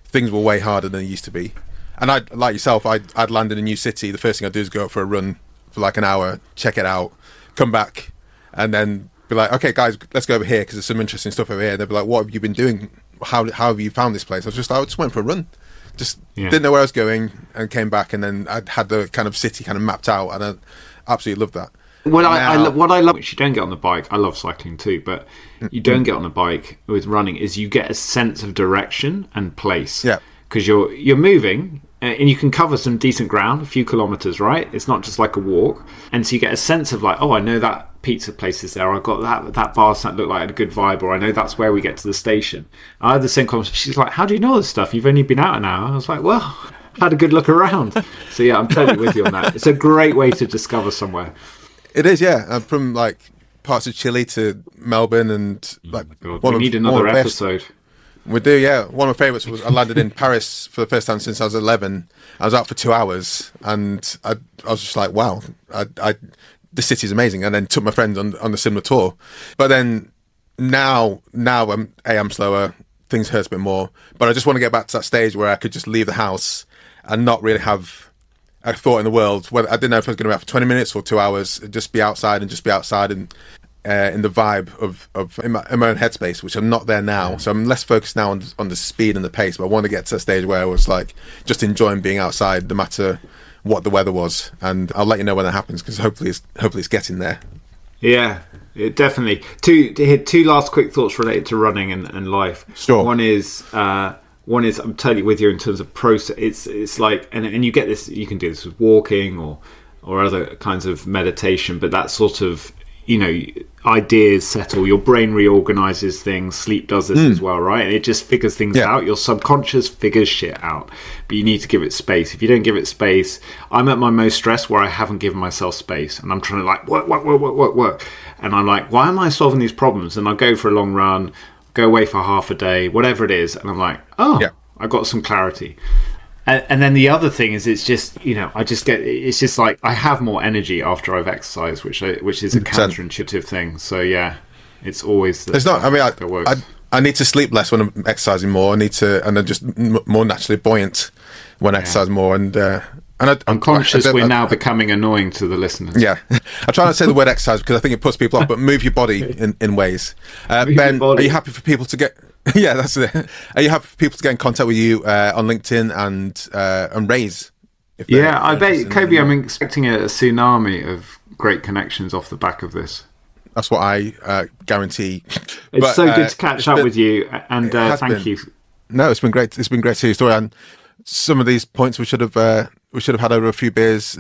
Things were way harder than they used to be. And I'd, like yourself, I'd land in a new city. The first thing I'd do is go out for a run for like an hour, check it out, come back, and then be like, okay, guys, let's go over here because there's some interesting stuff over here. They'd be like, what have you been doing? How have you found this place? I just went for a run. Didn't know where I was going, and came back, and then I'd had the kind of city kind of mapped out, and I absolutely loved that. What I love, which you don't get on the bike, I love cycling too, but you don't get on the bike with running, is you get a sense of direction and place. Yeah. Because you're moving, and you can cover some decent ground, a few kilometres, right? It's not just like a walk. And so you get a sense of like, oh, I know that pizza place is there. I've got that bar that looked like a good vibe, or I know that's where we get to the station. I had the same conversation. She's like, how do you know all this stuff? You've only been out an hour. I was like, well, I had a good look around. So yeah, I'm totally with you on that. It's a great way to discover somewhere. It is, yeah. I'm from like parts of Chile to Melbourne, and like we need another episode. We do, yeah. One of my favourites was I landed in Paris for the first time since I was 11. I was out for 2 hours, and I was just like, wow, the city's amazing. And then took my friends on a similar tour. But then now I'm slower, things hurt a bit more. But I just want to get back to that stage where I could just leave the house and not really have a thought in the world. Whether I didn't know if I was going to be out for 20 minutes or 2 hours, just be outside and in the vibe of in my own headspace, which I'm not there now. So I'm less focused now on the speed and the pace, but I want to get to a stage where I was like just enjoying being outside no matter what the weather was. And I'll let you know when that happens, because hopefully it's getting there. Yeah, definitely. Two last quick thoughts related to running and life. Sure. One is I'm totally with you in terms of process. It's like, and you get this, you can do this with walking or other kinds of meditation, but that sort of, ideas settle, your brain reorganizes things, sleep does this as well, right? And it just figures things out. Your subconscious figures shit out, but you need to give it space. If you don't give it space, I'm at my most stressed where I haven't given myself space, and I'm trying to like work, and I'm like, why am I solving these problems? And I go for a long run, go away for half a day, whatever it is, and I'm like, I got some clarity. And then the other thing is, it's just, it's just like I have more energy after I've exercised, which is a counterintuitive thing. So yeah, it's always that works. I need to sleep less when I'm exercising more. And I'm just more naturally buoyant when I exercise more. And I'm conscious we're now becoming annoying to the listeners. Yeah, I try not to say the word exercise because I think it puts people off. But move your body in ways. Ben, are you happy for people to get? Yeah, that's it. Are you happy for people to get in contact with you on LinkedIn and raise? I bet, Kobi, I'm expecting a tsunami of great connections off the back of this. That's what I guarantee. It's so good to catch up with you, and thank you. No, it's been great. It's been great to hear your story, and some of these points we should have had over a few beers,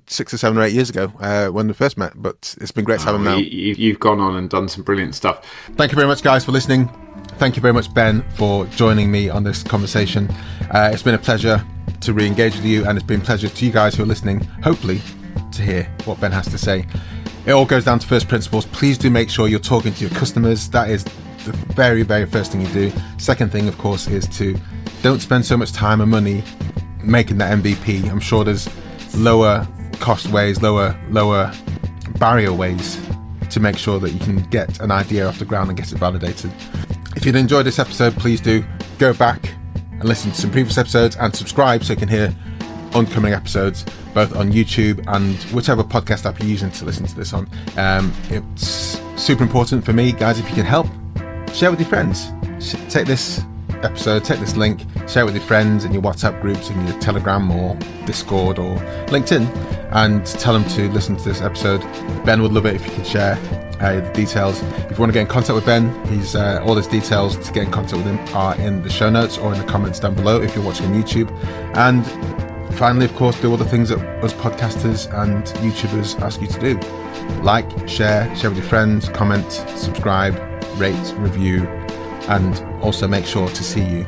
6 or 7 or 8 years ago when we first met. But it's been great to have them now. You've gone on and done some brilliant stuff. Thank you very much, guys, for listening. Thank you very much, Ben, for joining me on this conversation. It's been a pleasure to re-engage with you, and it's been a pleasure to you guys who are listening, hopefully, to hear what Ben has to say. It all goes down to first principles. Please do make sure you're talking to your customers. That is the very, very first thing you do. Second thing, of course, is to don't spend so much time and money making that MVP. I'm sure there's lower cost ways, lower barrier ways to make sure that you can get an idea off the ground and get it validated. If you'd enjoyed this episode, please do go back and listen to some previous episodes and subscribe so you can hear oncoming episodes both on YouTube and whichever podcast app you're using to listen to this on. It's super important for me, guys. If you can help, share with your friends. Take this episode, take this link, share it with your friends in your WhatsApp groups, in your Telegram or Discord or LinkedIn, and tell them to listen to this episode. Ben would love it if you could share the details. If you want to get in contact with Ben, he's all his details to get in contact with him are in the show notes or in the comments down below if you're watching on YouTube. And finally, of course, do all the things that us podcasters and YouTubers ask you to do. Like, share with your friends, comment, subscribe, rate, review, and also make sure to see you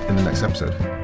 in the next episode.